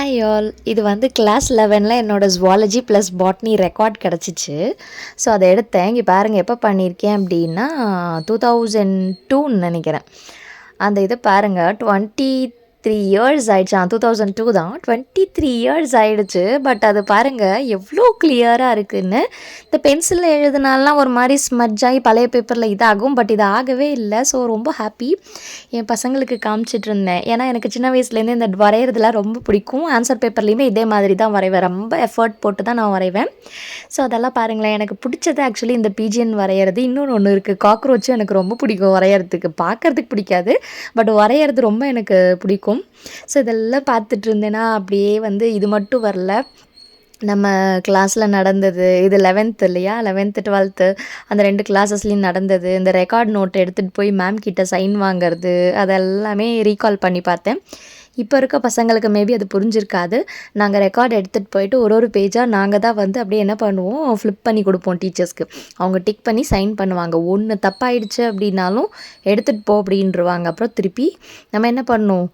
Hi all, இது வந்து class 11ல் என்னோடய ஜுவாலஜி ப்ளஸ் பாட்னி ரெக்கார்ட் கிடச்சிச்சு. ஸோ அதை எடுத்தேன். இங்கே பாருங்கள், எப்போ பண்ணியிருக்கேன் அப்படின்னா 2002ன்னு நினைக்கிறேன். அந்த இதை பாருங்கள், 23 இயர்ஸ் ஆயிடுச்சு. 2002 தான், 23 இயர்ஸ் ஆயிடுச்சு. பட் அது பாருங்கள் எவ்வளோ கிளியராக இருக்குதுன்னு. இந்த பென்சிலில் எழுதுனாலாம் ஒரு மாதிரி ஸ்மட்ஜ் ஆகி பழைய பேப்பரில் இதாகும், பட் இது ஆகவே இல்லை. ஸோ ரொம்ப ஹாப்பி. என் பசங்களுக்கு காமிச்சிட்டு இருந்தேன். ஏன்னா எனக்கு சின்ன வயசுலேருந்து இந்த வரைகிறதுலாம் ரொம்ப பிடிக்கும். ஆன்சர் பேப்பர்லேயுமே இதே மாதிரி தான் வரைவேன். ரொம்ப எஃபர்ட் போட்டு தான் நான் வரைவேன். ஸோ அதெல்லாம் பாருங்களேன், எனக்கு பிடிச்சது ஆக்சுவலி இந்த பிஜிஎன் வரைகிறது. இன்னொன்று ஒன்று இருக்குது, காக்ரோச்சும் எனக்கு ரொம்ப பிடிக்கும் வரைகிறதுக்கு. பார்க்குறதுக்கு பிடிக்காது, பட் வரைகிறது ரொம்ப எனக்கு பிடிக்கும். ஸோ இதெல்லாம் பார்த்துட்டு இருந்தேன்னா அப்படியே வந்து இது மட்டும் வரல, நம்ம கிளாஸில் நடந்தது. இது 11th இல்லையா, 11th 12th அந்த 2 கிளாஸஸ்லேயும் நடந்தது. இந்த ரெக்கார்ட் நோட் எடுத்துகிட்டு போய் மேம் கிட்ட சைன் வாங்கிறது, அதெல்லாமே ரீகால் பண்ணி பார்த்தேன். இப்போ இருக்க பசங்களுக்கு மேபி அது புரிஞ்சிருக்காது. நாங்கள் ரெக்கார்ட் எடுத்துகிட்டு போயிட்டு ஒரு பேஜாக நாங்கள் தான் வந்து அப்படியே என்ன பண்ணுவோம், ஃப்ளிப் பண்ணி கொடுப்போம் டீச்சர்ஸ்க்கு. அவங்க டிக் பண்ணி சைன் பண்ணுவாங்க. ஒன்று தப்பாயிடுச்சு அப்படின்னாலும் எடுத்துகிட்டு போ அப்படின்றவாங்க. அப்புறம் திருப்பி நம்ம என்ன பண்ணணும்,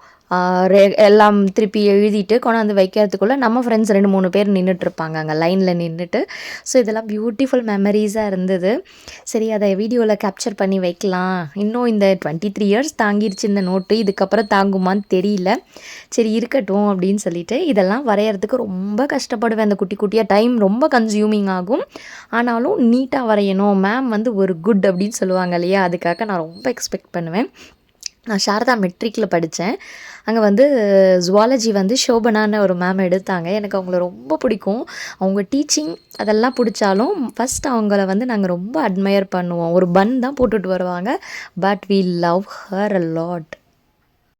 எல்லாம் திருப்பி எழுதிட்டு கொண்டாந்து வைக்கிறதுக்குள்ளே நம்ம ஃப்ரெண்ட்ஸ் 2-3 பேர் நின்றுட்டுருப்பாங்க அங்கே லைனில் நின்றுட்டு. ஸோ இதெல்லாம் பியூட்டிஃபுல் மெமரிஸாக இருந்தது. சரி, அதை வீடியோவில் கேப்சர் பண்ணி வைக்கலாம். இன்னும் இந்த 23 இயர்ஸ் தாங்கிருச்சு இந்த நோட்டு, இதுக்கப்புறம் தாங்குமான்னு தெரியல. சரி இருக்கட்டும் அப்படின்னு சொல்லிட்டு இதெல்லாம் வரைகிறதுக்கு ரொம்ப கஷ்டப்படுவேன். அந்த குட்டி குட்டியாக டைம் ரொம்ப கன்சியூமிங் ஆகும். ஆனாலும் நீட்டாக வரையணும், மேம் வந்து ஒரு குட் அப்படின்னு சொல்லுவாங்க இல்லையா, அதுக்காக நான் ரொம்ப எக்ஸ்பெக்ட் பண்ணுவேன். நான் சாரதா மெட்ரிக்கில் படித்தேன். அங்கே வந்து ஜுவாலஜி வந்து ஷோபனான்னு ஒரு மேம் எடுத்தாங்க. எனக்கு அவங்கள ரொம்ப பிடிக்கும். அவங்க டீச்சிங் அதெல்லாம் பிடிச்சாலும் ஃபஸ்ட் அவங்கள வந்து நாங்கள் ரொம்ப அட்மையர் பண்ணுவோம். ஒரு பன் தான் போட்டுட்டு வருவாங்க, but we love her a lot.